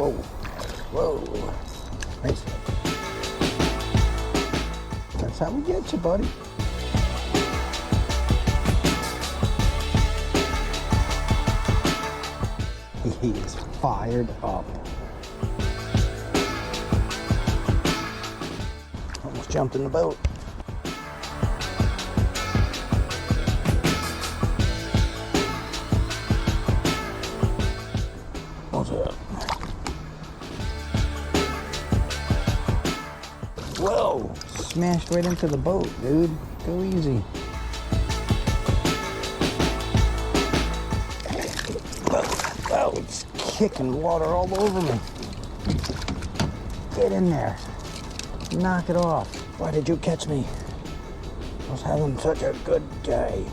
Whoa. Whoa. Nice. That's how we get you, buddy. He is fired up. Almost jumped in the boat. What's up? Whoa! Smashed right into the boat, dude. Go easy. Oh, it's kicking water all over me. Get in there. Knock it off. Why did you catch me? I was having such a good day.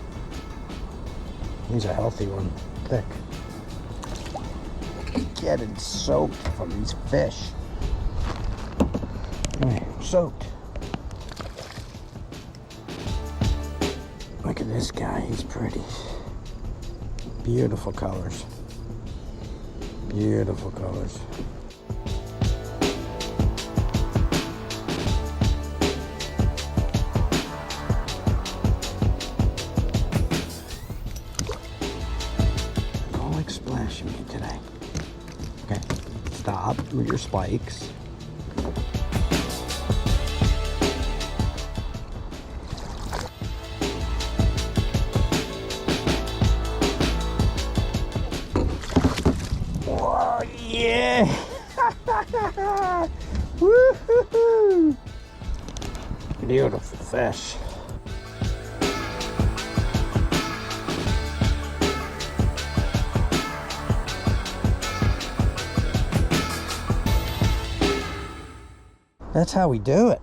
He's a healthy one. Thick. Getting soaked from these fish. Anyway, soaked. Look at this guy. He's pretty. Beautiful colors. Beautiful colors. Don't like splashing me today. Okay, stop with your spikes. Whoa, yeah! Woo-hoo-hoo! Beautiful fish. That's how we do it.